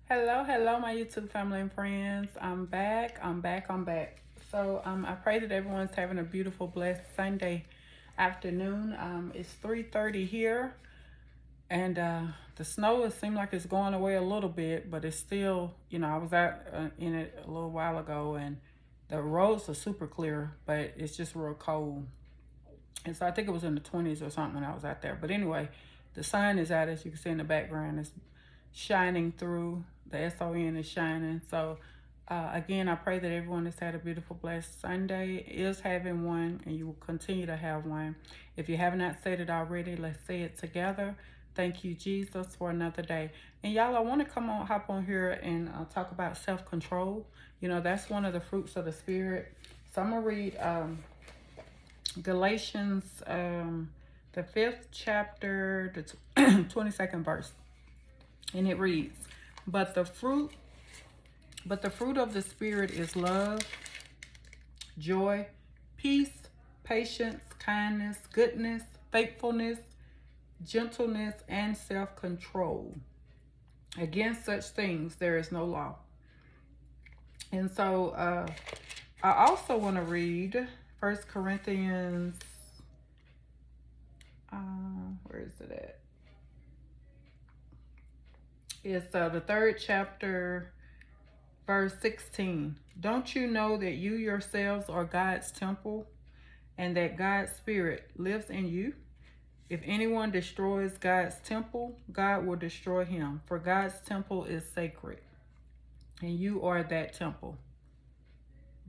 Hello, my YouTube family and friends. I'm back. So I pray that everyone's having a beautiful, blessed Sunday afternoon. It's 3:30 here, and the snow it seems like it's going away a little bit, but it's still, I was out in it a little while ago, and the roads are super clear, but it's just real cold. And so I think it was in the 20s or something when I was out there. But anyway, the sun is out, as you can see in the background. It's shining through. The SON is shining. So again, I pray that everyone has had a beautiful, blessed Sunday, is having one, and you will continue to have one. If you have not said it already, let's say it together. Thank you, Jesus, for another day. And y'all, I want to hop on here and talk about self-control. That's one of the fruits of the Spirit. So I'm going to read Galatians, the 5th chapter, the 22nd verse. And it reads, but the fruit of the Spirit is love, joy, peace, patience, kindness, goodness, faithfulness, gentleness, and self-control. Against such things there is no law. And so I also want to read 1 Corinthians, where is it at? It's the 3rd chapter, verse 16. Don't you know that you yourselves are God's temple and that God's Spirit lives in you? If anyone destroys God's temple, God will destroy him, for God's temple is sacred, and you are that temple.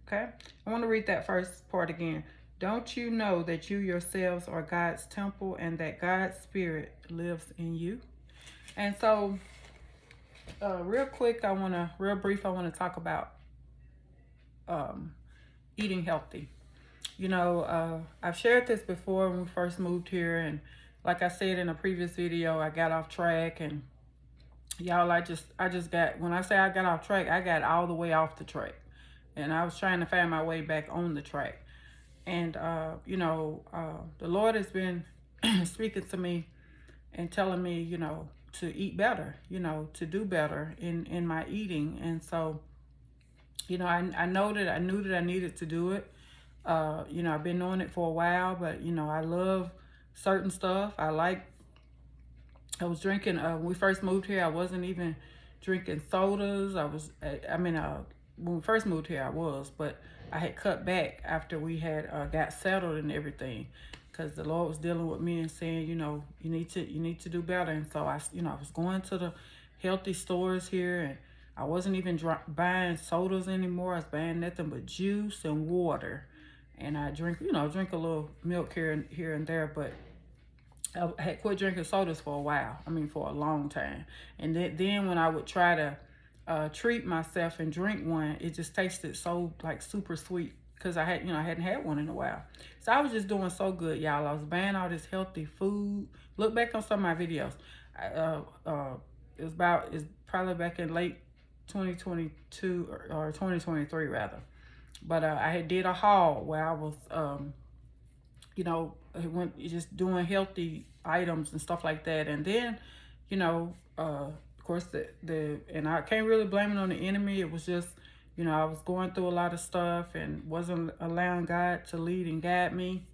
Okay? I want to read that first part again. Don't you know that you yourselves are God's temple and that God's Spirit lives in you? And so, real brief, I want to talk about eating healthy. I've shared this before when we first moved here, and like I said in a previous video, I got off track, and y'all, I just got, when I say I got off track, I got all the way off the track, and I was trying to find my way back on the track. And the Lord has been speaking to me and telling me, to eat better, to do better in my eating. And so, I knew that I needed to do it. I've been doing it for a while, but I love certain stuff. I was drinking, when we first moved here, I wasn't even drinking sodas. When we first moved here, I was, but I had cut back after we had got settled and everything, because the Lord was dealing with me and saying, you need to do better. And so I was going to the healthy stores here, and I wasn't even buying sodas anymore. I was buying nothing but juice and water, and I drink a little milk here and there, but I had quit drinking sodas for a while. For a long time. And then when I would try to treat myself and drink one, it just tasted so like super sweet, because I hadn't had one in a while. So I was just doing so good, y'all. I was buying all this healthy food. Look back on some of my videos. It's probably back in late 2022 or 2023 rather. But I had did a haul where I was just doing healthy items and stuff like that. And then, of course, and I can't really blame it on the enemy. It was just, I was going through a lot of stuff and wasn't allowing God to lead and guide me.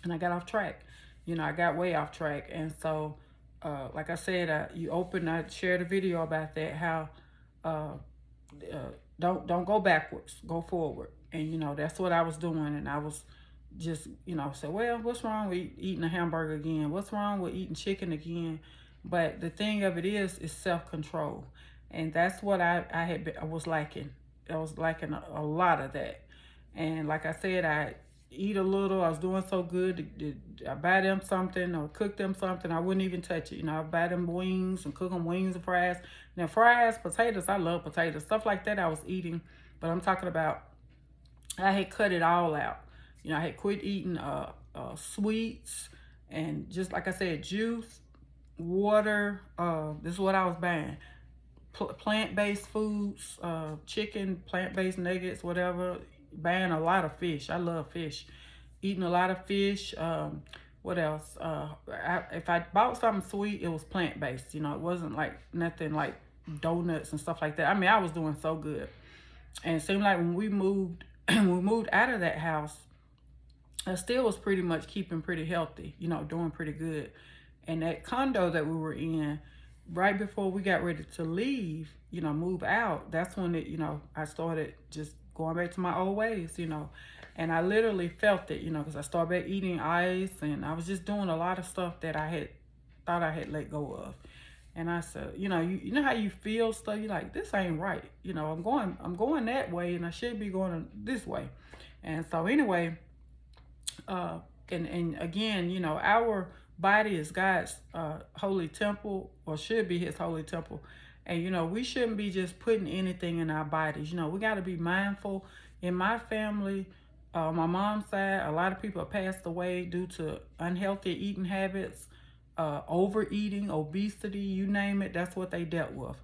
And I got off track. I got way off track. And so, like I said, I shared a video about that, how don't go backwards, go forward. And, that's what I was doing. And I was just, say, well, what's wrong with eating a hamburger again? What's wrong with eating chicken again? But the thing of it is self-control. And that's what I was lacking. I was lacking a lot of that. And like I said, I eat a little. I was doing so good. I buy them something or cook them something, I wouldn't even touch it. I buy them wings and cook them wings and fries. Now, fries, potatoes, I love potatoes. Stuff like that I was eating. But I'm talking about, I had cut it all out. I had quit eating sweets, and just like I said, juice, water. This is what I was buying. Plant-based foods, chicken, plant-based nuggets, whatever. Buying a lot of fish. I love fish. Eating a lot of fish. What else? If I bought something sweet, it was plant-based. It wasn't like nothing like donuts and stuff like that. I mean, I was doing so good. And it seemed like when we moved, when we moved out of that house, I still was pretty much keeping pretty healthy, you know, doing pretty good. And that condo that we were in, right before we got ready to leave, you know, move out, that's when it, you know, I started just going back to my old ways, you know. And I literally felt it, you know, because I started back eating ice, and I was just doing a lot of stuff that I had thought I had let go of. And I said, you know, you know how you feel stuff, you're like, this ain't right. You know, I'm going that way, and I should be going this way. And so anyway, and again, you know, our body is God's holy temple, or should be his holy temple. And, you know, we shouldn't be just putting anything in our bodies. You know, we got to be mindful. In my family, my mom's side, a lot of people have passed away due to unhealthy eating habits, overeating, obesity, you name it. That's what they dealt with.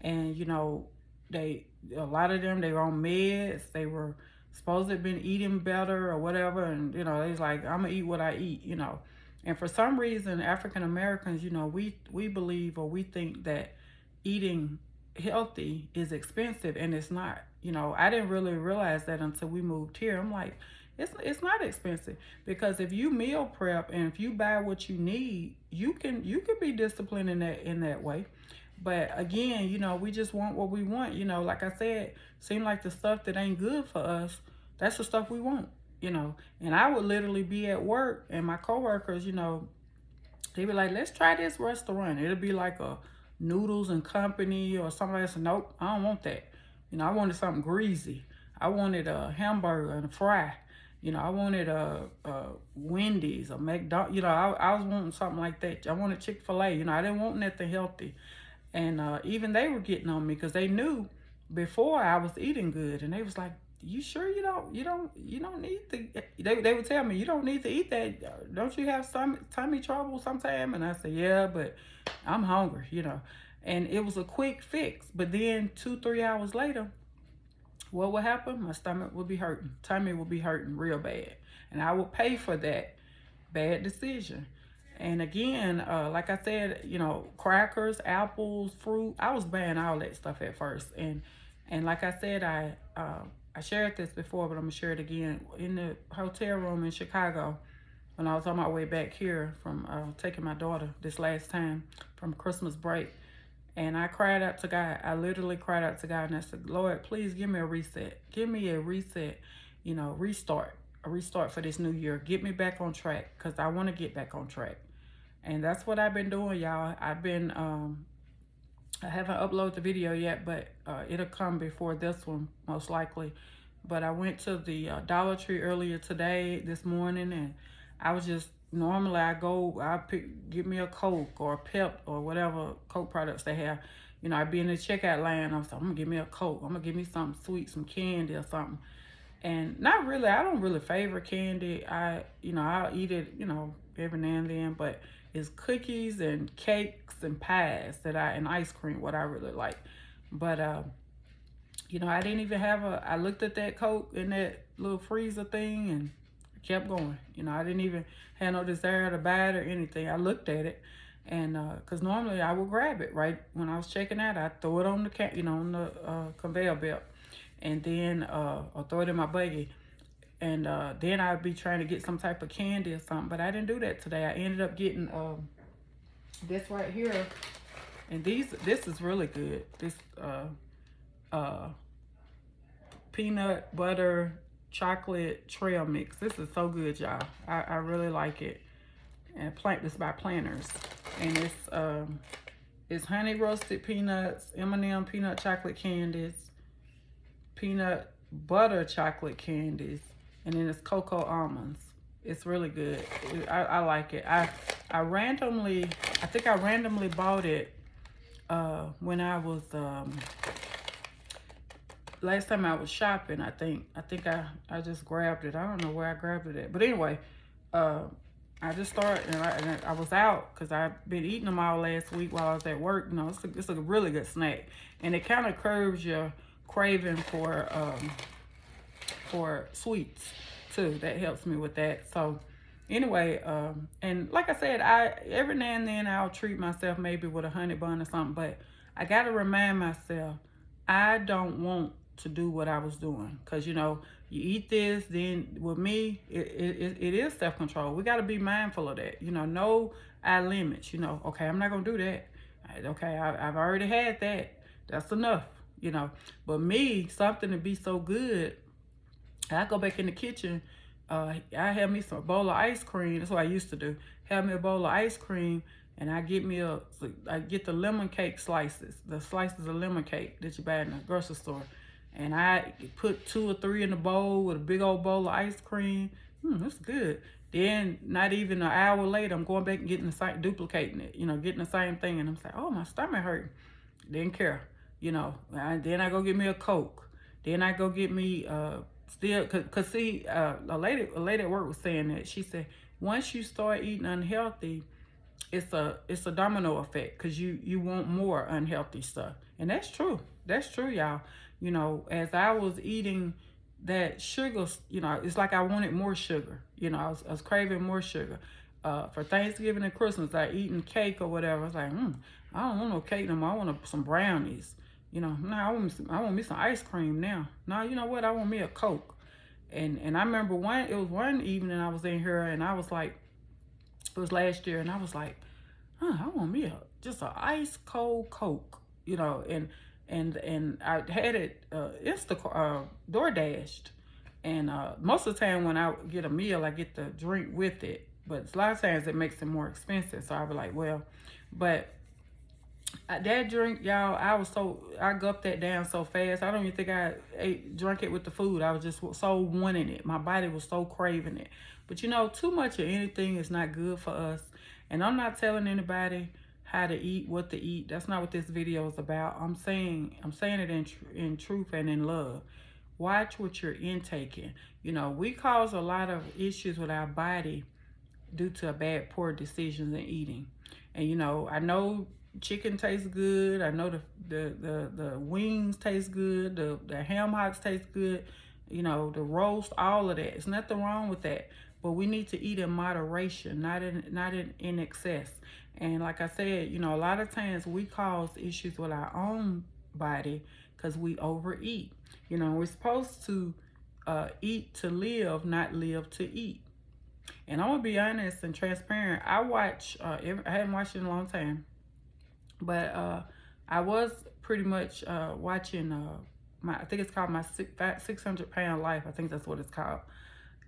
And, you know, a lot of them, they were on meds. They were supposed to have been eating better or whatever. And, you know, they was like, I'm going to eat what I eat, you know. And for some reason, African Americans, you know, we believe, or we think that eating healthy is expensive, and it's not. You know, I didn't really realize that until we moved here. I'm like, it's not expensive, because if you meal prep and if you buy what you need, you can be disciplined in that way. But again, you know, we just want what we want. You know, like I said, seem like the stuff that ain't good for us, that's the stuff we want, you know. And I would literally be at work, and my coworkers, you know, they be like, let's try this restaurant. It'll be like a Noodles and Company or something like that. Nope, I don't want that. You know, I wanted something greasy. I wanted a hamburger and a fry. You know, I wanted a Wendy's, a McDonald's. You know, I was wanting something like that. I wanted Chick-fil-A. You know, I didn't want nothing healthy. And even they were getting on me, because they knew before I was eating good. And they was like, you sure you don't need to, they would tell me, you don't need to eat that. Don't you have some tummy trouble sometime? And I said, yeah, but I'm hungry, you know. And it was a quick fix. But then 2-3 hours later, what would happen? My stomach would be hurting. Tummy would be hurting real bad. And I would pay for that bad decision. And again, like I said, you know, crackers, apples, fruit, I was buying all that stuff at first. And like I said, I shared this before, but I'm gonna share it again. In the hotel room in Chicago, when I was on my way back here from taking my daughter this last time from Christmas break, and I cried out to God. I literally cried out to God, and I said, Lord, please give me a reset. Give me a reset, you know, a restart for this new year. Get me back on track, because I want to get back on track. And that's what I've been doing, y'all. I've been, I haven't uploaded the video yet, but it'll come before this one, most likely. But I went to the Dollar Tree earlier this morning, and I was just, normally get me a Coke or a Pep or whatever Coke products they have. You know, I'd be in the checkout line. I was like, I'm gonna give me a Coke. I'm gonna give me something sweet, some candy or something. And not really, I don't really favor candy. I'll eat it, you know, every now and then, but it's cookies and cakes and pies and ice cream, what I really like. But, you know, I didn't even I looked at that Coke in that little freezer thing and kept going. You know, I didn't even have no desire to buy it or anything. I looked at it, and because normally I would grab it right when I was checking out. I'd throw it on the conveyor belt, and then or throw it in my buggy. And then I'd be trying to get some type of candy or something. But I didn't do that today. I ended up getting this right here. And this is really good. This peanut butter chocolate trail mix. This is so good, y'all. I really like it. And this by Planters. And it's honey roasted peanuts, M&M peanut chocolate candies, peanut butter chocolate candies, and then it's cocoa almonds. It's really good. I like it. I think I randomly bought it when I was last time I was shopping. I think I just grabbed it. I don't know where I grabbed it at, but anyway, I just started, and I was out because I've been eating them all last week while I was at work. You know, it's a really good snack, and it kind of curbs your craving for sweets too. That helps me with that. So anyway, and like I said, every now and then I'll treat myself maybe with a honey bun or something, but I got to remind myself, I don't want to do what I was doing. Because, you eat this, then with me, it is self-control. We got to be mindful of that. Know our limits. Okay, I'm not going to do that. Okay, I've already had that. That's enough. But me, something to be so good, I go back in the kitchen. I have me some bowl of ice cream. That's what I used to do. Have me a bowl of ice cream, and I get the lemon cake slices, the slices of lemon cake that you buy in the grocery store, and I put 2 or 3 in the bowl with a big old bowl of ice cream. That's good. Then not even an hour later, I'm going back and getting the same, duplicating it. Getting the same thing, and I'm saying, oh, my stomach hurt. Didn't care. Then I go get me a Coke. Then I go get me still, cause see, a lady at work was saying that. She said once you start eating unhealthy, it's a domino effect, cause you want more unhealthy stuff, and that's true. That's true, y'all. As I was eating that sugar, it's like I wanted more sugar. I was craving more sugar. For Thanksgiving and Christmas, I eating cake or whatever. I was like, I don't want no cake no more. I want some brownies. No, I want me some ice cream now. No, you know what? I want me a Coke. And I remember one evening I was in here, and I was like, it was last year, and I was like, I want me just an ice cold Coke. And I had it DoorDashed. And most of the time when I get a meal, I get the drink with it. But a lot of times it makes it more expensive. So I was like, well, but that drink, y'all, I gulped that down so fast. I don't even think I drank it with the food. I was just so wanting it. My body was so craving it. But too much of anything is not good for us. And I'm not telling anybody how to eat, what to eat. That's not what this video is about. I'm saying it in truth and in love. Watch what you're intaking. We cause a lot of issues with our body due to poor decisions in eating. And I know chicken tastes good. I know the wings taste good. The ham hocks taste good. The roast, all of that. There's nothing wrong with that. But we need to eat in moderation, not in excess. And like I said, a lot of times we cause issues with our own body because we overeat. We're supposed to eat to live, not live to eat. And I'm gonna be honest and transparent. I hadn't watched it in a long time, but I was pretty much watching I think it's called my 600-pound life. I think that's what it's called.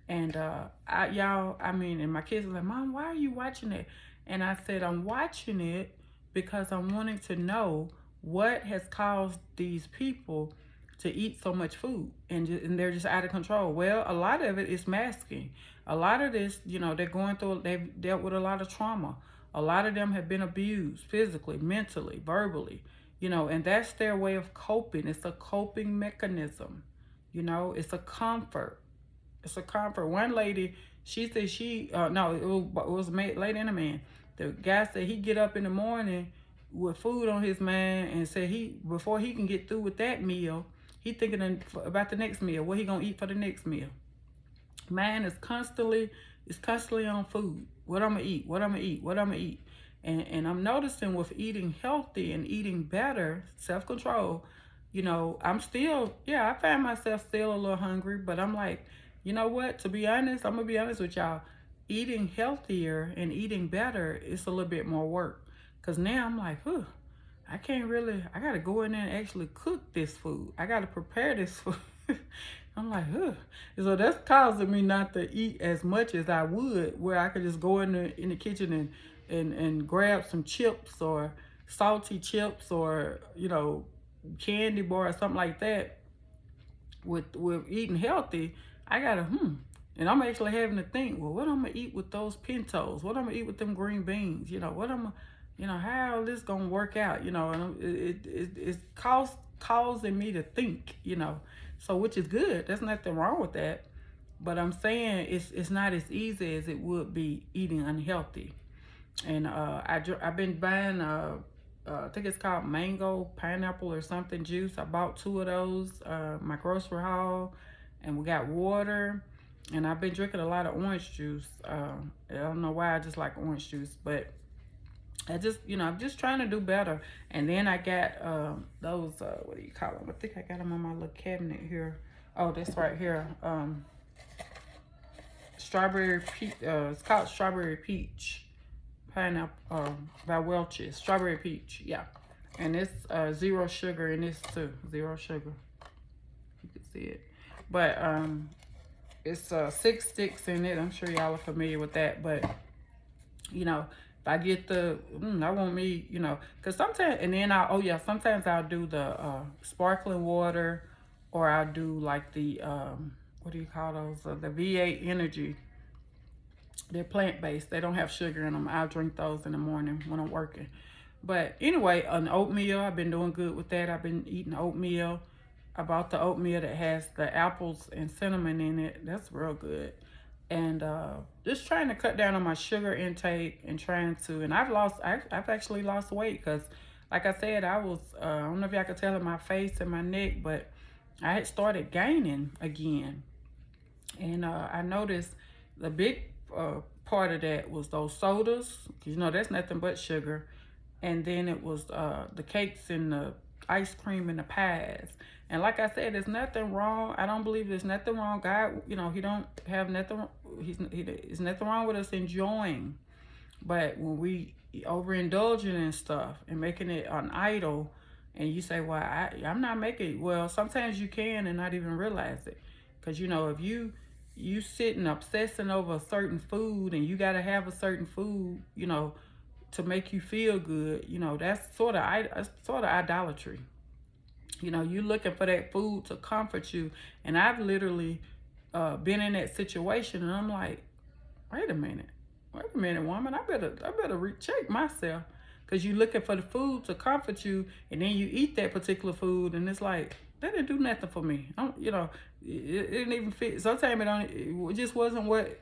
And and my kids were like, Mom, why are you watching it? And I said, I'm watching it because I'm wanting to know what has caused these people to eat so much food, and they're just out of control. Well, a lot of it is masking. A lot of this, they've dealt with a lot of trauma. A lot of them have been abused physically, mentally, verbally, and that's their way of coping. It's a coping mechanism. It's a comfort. It's a comfort. One lady, she said it was a lady and a man. The guy said he get up in the morning with food on his mind and said before he can get through with that meal, he thinking about the next meal, what he gonna eat for the next meal. Man is constantly on food. What I'm gonna eat, what I'm gonna eat, what I'm gonna eat. And I'm noticing with eating healthy and eating better, self-control, I'm still, I find myself still a little hungry, but I'm like, you know what, to be honest, I'm gonna be honest with y'all, eating healthier and eating better, it's a little bit more work. Cause now I'm like, I gotta go in there and actually cook this food. I gotta prepare this food. I'm like, so that's causing me not to eat as much as I would, where I could just go in the kitchen and grab some chips or salty chips or, candy bar or something like that. With eating healthy, I gotta, and I'm actually having to think, well, what I'm gonna eat with those pintos? What I'm gonna eat with them green beans? What I'm gonna, how this gonna work out? And it's causing me to think, so which is good. There's nothing wrong with that. But I'm saying it's not as easy as it would be eating unhealthy. And I've been buying I think it's called mango pineapple or something juice. I bought 2 of those, my grocery haul, and we got water. And I've been drinking a lot of orange juice. I don't know why, I just like orange juice, but I'm just trying to do better. And then I got those, what do you call them? I think I got them on my little cabinet here. Oh, this right here. Strawberry peach. It's called Strawberry Peach Pineapple by Welch's. Strawberry Peach, yeah. And it's zero sugar in this too. Zero sugar. You can see it. But it's 6 sticks in it. I'm sure y'all are familiar with that. But you know, if I get the, I want me, because sometimes, and then sometimes I'll do the sparkling water, or I'll do like the, what do you call those? The V8 Energy. They're plant-based. They don't have sugar in them. I'll drink those in the morning when I'm working. But anyway, an oatmeal, I've been doing good with that. I've been eating oatmeal. I bought the oatmeal that has the apples and cinnamon in it. That's real good. And just trying to cut down on my sugar intake and I've actually lost weight because, like I said, I don't know if y'all could tell in my face and my neck, but I had started gaining again. And I noticed the big part of that was those sodas, because that's nothing but sugar. And then it was the cakes and the ice cream and the pies. And like I said, there's nothing wrong. I don't believe there's nothing wrong. God, he don't have nothing. There's nothing wrong with us enjoying. But when we overindulging in stuff and making it an idol, and you say, well, I'm not making it. Well, sometimes you can and not even realize it. Because, if you sitting obsessing over a certain food and you got to have a certain food, to make you feel good, that's sort of idolatry. You're looking for that food to comfort you. And I've literally been in that situation, and I'm like, wait a minute, woman, I better recheck myself, because you're looking for the food to comfort you, and then you eat that particular food, and it's like, that didn't do nothing for me. It didn't even fit. Sometimes it just wasn't what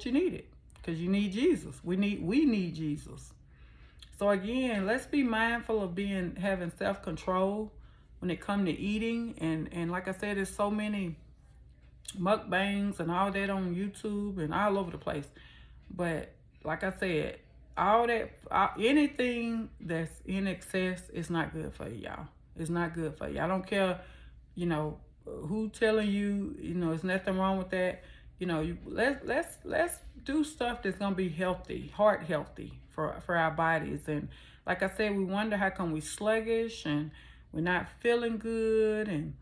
you needed, because you need Jesus. We need Jesus. So again, let's be mindful of having self-control when it comes to eating. And like I said, there's so many mukbangs and all that on YouTube and all over the place. But like I said, anything that's in excess is not good for you, y'all. It's not good for you. I don't care, who telling you, there's nothing wrong with that. Let's do stuff that's gonna be healthy, heart healthy for our bodies. And like I said, we wonder how come we sluggish and we're not feeling good. And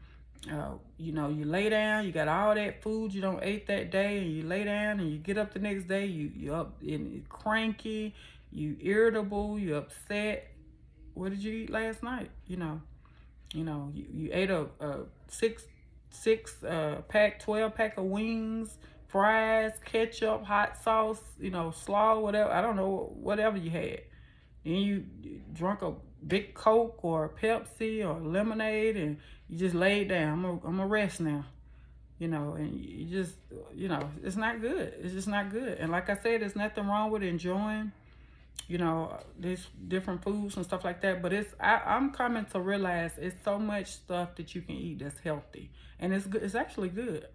you lay down, you got all that food you don't ate that day, and you lay down and you get up the next day, you up and you're cranky, you irritable, you upset. What did you eat last night? You ate a six pack, 12 pack of wings, fries, ketchup, hot sauce, slaw, whatever. I don't know, whatever you had. Then you drunk a big Coke or Pepsi or lemonade, and you just laid down. I'm gonna rest now, and you just, it's not good. It's just not good. And like I said, there's nothing wrong with enjoying, there's different foods and stuff like that. But I'm coming to realize it's so much stuff that you can eat that's healthy, and it's good. It's actually good.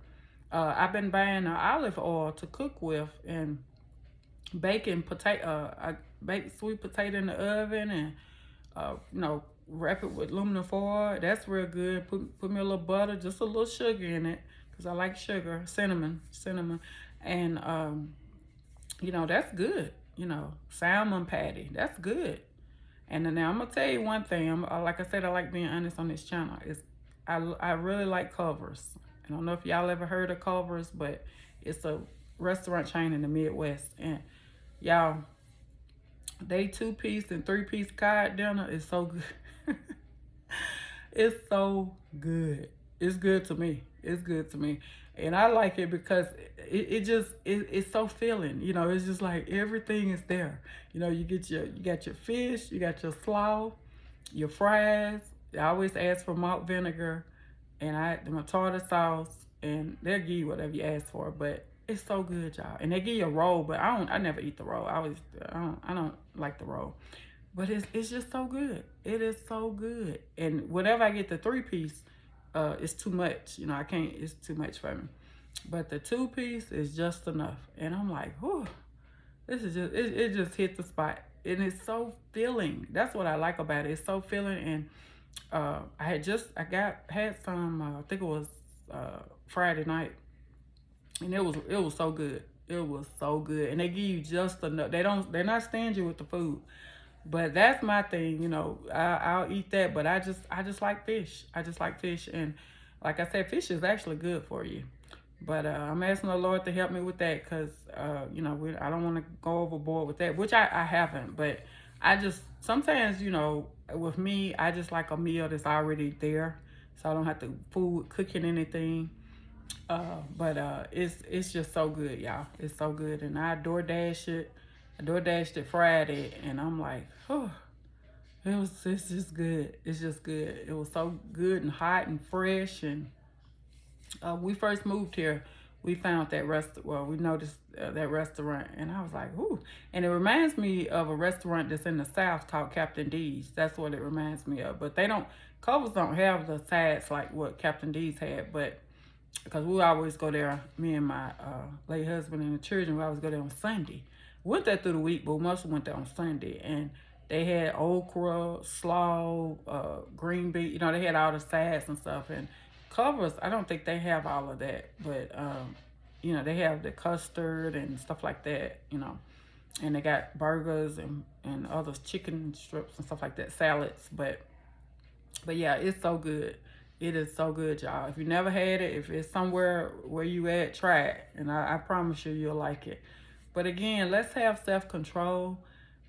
I've been buying olive oil to cook with, and baking potato. I bake sweet potato in the oven, and wrap it with aluminum foil. That's real good. Put me a little butter, just a little sugar in it, because I like sugar, cinnamon, and that's good. Salmon patty, that's good. And then now I'm gonna tell you one thing. Like I said, I like being honest on this channel. I really like Culver's. I don't know if y'all ever heard of Culver's, but it's a restaurant chain in the Midwest. And y'all, they 2-piece and 3-piece cod dinner is so good. It's so good. It's good to me. It's good to me. And I like it because it's so filling. It's just like everything is there. You got your fish, you got your slaw, your fries. I always ask for malt vinegar, and my tartar sauce, and they'll give you whatever you ask for. But it's so good, y'all. And they give you a roll, but I never eat the roll. I don't like the roll. But it's just so good. It is so good. And whenever I get the 3-piece, it's too much. I can't, it's too much for me. But the 2-piece is just enough. And I'm like, whew, this is just, it just hit the spot. and it's so filling. That's what I like about it. It's so filling. And had some, I think it was Friday night, and it was so good. It was so good, and they give you just enough. They're not stingy with the food. But that's my thing, I'll eat that, but I just like fish. I just like fish, and like I said, fish is actually good for you. But I'm asking the Lord to help me with that, because I don't want to go overboard with that, which I haven't. But I just sometimes, with me, I just like a meal that's already there, so I don't have to food cooking anything. But it's just so good, y'all. It's so good, and I DoorDash it. I DoorDashed it Friday, and I'm like, oh, it's just good. It's just good. It was so good and hot and fresh. And we first moved here, we found that we noticed that restaurant, and I was like, ooh. And it reminds me of a restaurant that's in the South called Captain D's. That's what it reminds me of. But Culver's don't have the sides like what Captain D's had, but because we always go there, me and my late husband and the children, we always go there on Sunday. Went there through the week, but we mostly went there on Sunday. And they had okra, slaw, green bean. They had all the sides and stuff. And Culver's, I don't think they have all of that, but they have the custard and stuff like that. And they got burgers and other chicken strips and stuff like that, salads. But yeah, it's so good. It is so good, y'all. If you never had it, if it's somewhere where you at, try it. And I promise you'll like it. But again, let's have self-control.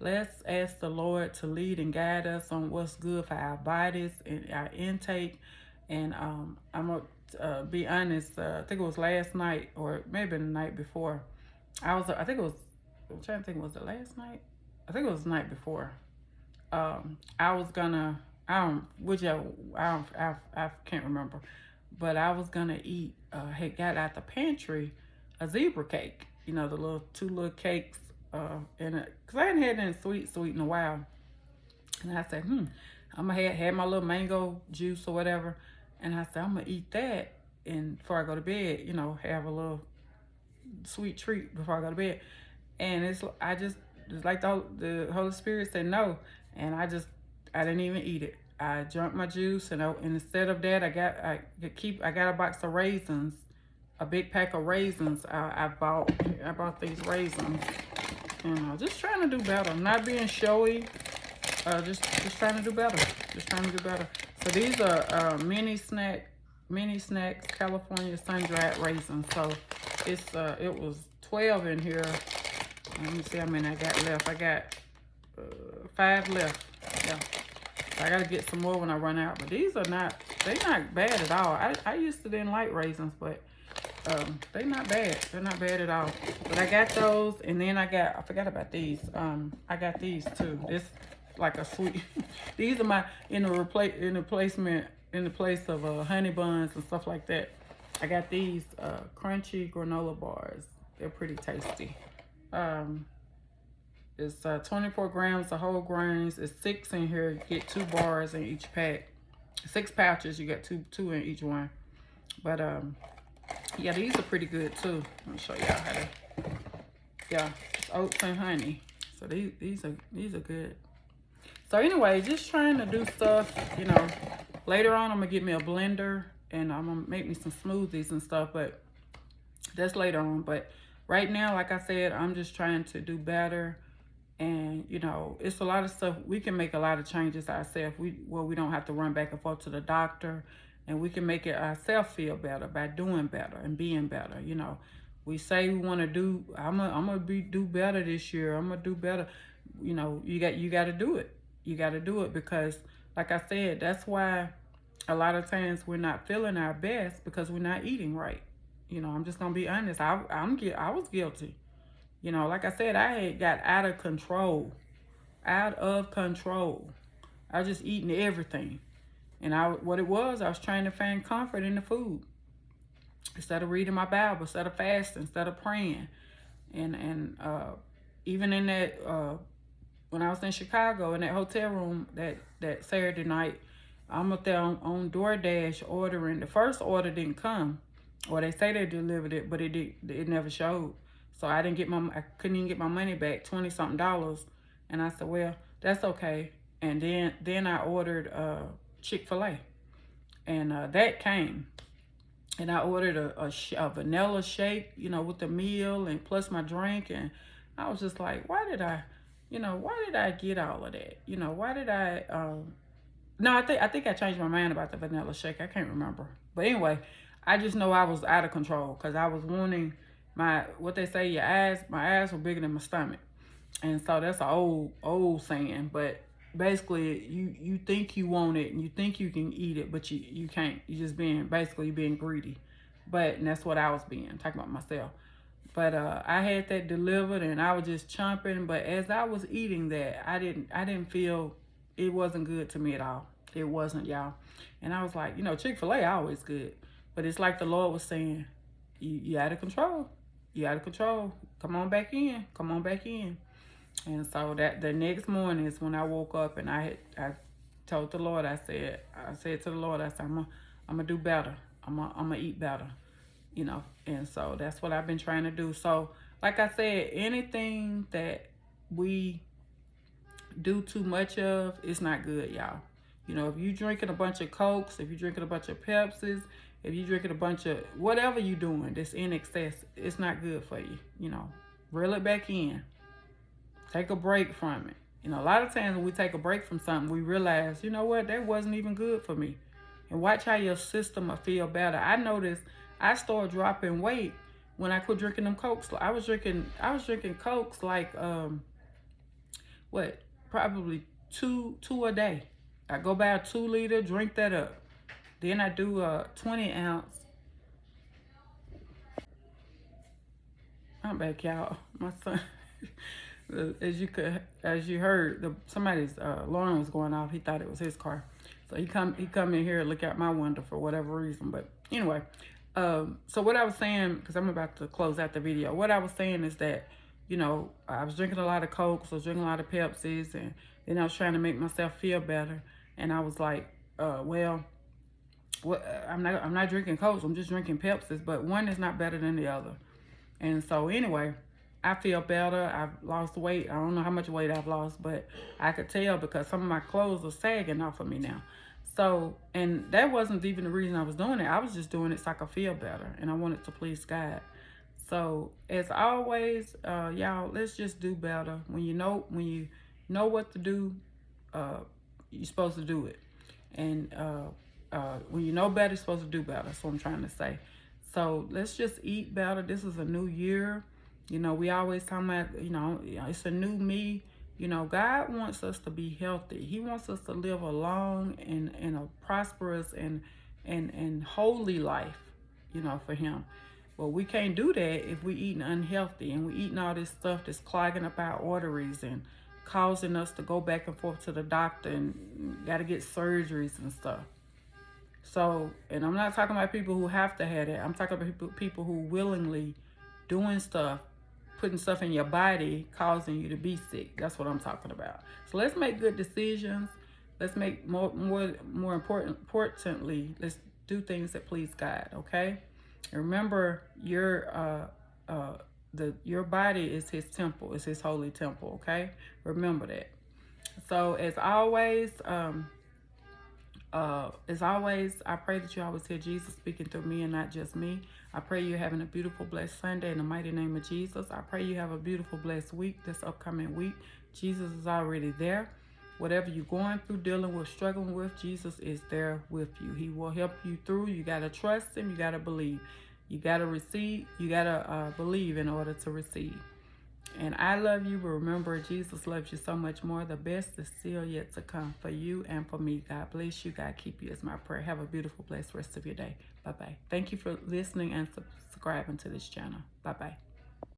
Let's ask the Lord to lead and guide us on what's good for our bodies and our intake. And I'm going to be honest, I think it was last night or maybe the night before. I'm trying to think, was it last night? I think it was the night before. I was gonna, I can't remember, but I was gonna eat, had got out the pantry a zebra cake, the two little cakes, cause I hadn't had any sweet in a while. And I said, I'm gonna have my little mango juice or whatever. And I said, I'm gonna eat that, and before I go to bed, have a little sweet treat before I go to bed. And it's like the Holy Spirit said no, and I didn't even eat it. I drank my juice, and instead of that, I got a box of raisins, a big pack of raisins. I bought these raisins, and just trying to do better. I'm not being showy. Just trying to do better. Just trying to do better. So these are mini snacks California sun-dried raisins. So it was 12 in here. Let me see how many I got left. I got 5 left. Yeah. So I gotta get some more when I run out. But they're not bad at all. I used to didn't like raisins, but they're not bad. They're not bad at all. But I got those, and then I forgot about these. I got these too. This like a sweet. These are in the place of honey buns and stuff like that. I got these crunchy granola bars. They're pretty tasty. It's 24 grams of whole grains. It's 6 in here. You get 2 bars in each pack. 6 pouches. You get two in each one. But yeah, these are pretty good too. Let me show y'all how to. Yeah, it's oats and honey. So these are good. So anyway, just trying to do stuff. Later on I'm gonna get me a blender and I'm gonna make me some smoothies and stuff. But that's later on. But right now, like I said, I'm just trying to do better. And, it's a lot of stuff. We can make a lot of changes ourselves. We don't have to run back and forth to the doctor. And we can make it ourselves feel better by doing better and being better. We say we want to do, I'm going to do better this year. I'm going to do better. You got to do it. You got to do it because, like I said, that's why a lot of times we're not feeling our best because we're not eating right. I'm just going to be honest. I was guilty. Like I said, I had got out of control. I was just eating everything. And I was trying to find comfort in the food. Instead of reading my Bible, instead of fasting, instead of praying. And even in that, when I was in Chicago, in that hotel room that Saturday night, I'm up there on DoorDash ordering. The first order didn't come. Or they say they delivered it, but it never showed. So I couldn't even get my money back, $20-something. And I said, well, that's okay. And then I ordered Chick-fil-A. And that came. And I ordered a vanilla shake, you know, with the meal and plus my drink. And I was just like, why did I get all of that? You know, why did I, no, I think I changed my mind about the vanilla shake. I can't remember. But anyway, I just know I was out of control because I was wanting what they say, my eyes were bigger than my stomach. And so that's an old saying, but basically you think you want it and you think you can eat it, but you can't. You just being greedy. And that's what I was being, talking about myself. But I had that delivered and I was just chomping. But as I was eating that, I didn't feel, it wasn't good to me at all. It wasn't, y'all. And I was like, you know, Chick-fil-A always good. But it's like the Lord was saying, you out of control. You out of control. Come on back in. Come on back in. And so that the next morning is when I woke up and I told the Lord, I said to the Lord, I said, I'm gonna do better. I'm gonna eat better, you know. And so that's what I've been trying to do. So like I said, anything that we do too much of, it's not good, y'all. You know, if you drinking a bunch of Cokes, if you drinking a bunch of Pepsis, if you drinking a bunch of whatever you doing that's in excess, it's not good for you. You know, reel it back in. Take a break from it. You know, a lot of times when we take a break from something, we realize, you know what, that wasn't even good for me. And watch how your system will feel better. I noticed I started dropping weight when I quit drinking them Cokes. I was drinking Cokes like probably two a day. I go buy a 2 liter, drink that up. Then I do a 20 ounce. I'm back, y'all. My son. As you heard, somebody's alarm was going off. He thought it was his car, so he come in here and look out my window for whatever reason. But anyway, so what I was saying, because I'm about to close out the video, what I was saying is that, you know, I was drinking a lot of Cokes, I was drinking a lot of Pepsis, and then I was trying to make myself feel better, and I was like, well, I'm not drinking Cokes, I'm just drinking Pepsis, but one is not better than the other. And so anyway, I feel better. I've lost weight. I don't know how much weight I've lost, but I could tell because some of my clothes are sagging off of me now. So, and that wasn't even the reason I was doing it. I was just doing it so I could feel better, and I wanted to please God. So, as always, y'all, let's just do better. When you know what to do, you're supposed to do it. And when you know better, you're supposed to do better. That's what I'm trying to say. So, let's just eat better. This is a new year. You know, we always talk about, you know, it's a new me. You know, God wants us to be healthy. He wants us to live a long and a prosperous and holy life, you know, for him. Well, we can't do that if we eating unhealthy and we eating all this stuff that's clogging up our arteries and causing us to go back and forth to the doctor and got to get surgeries and stuff. So, and I'm not talking about people who have to have it. I'm talking about people who willingly doing stuff, putting stuff in your body, causing you to be sick. That's what I'm talking about. So let's make good decisions. Let's make more importantly, let's do things that please God. Okay. And remember, your body is his temple. It's his holy temple. Okay. Remember that. So as always, I pray that you always hear Jesus speaking through me and not just me. I pray you're having a beautiful, blessed Sunday in the mighty name of Jesus. I pray you have a beautiful, blessed week, this upcoming week. Jesus is already there. Whatever you're going through, dealing with, struggling with, Jesus is there with you. He will help you through. You got to trust him. You got to believe. You got to receive. You got to believe in order to receive. And I love you, but remember, Jesus loves you so much more. The best is still yet to come for you and for me. God bless you. God keep you is my prayer. Have a beautiful, blessed rest of your day. Bye-bye. Thank you for listening and subscribing to this channel. Bye-bye.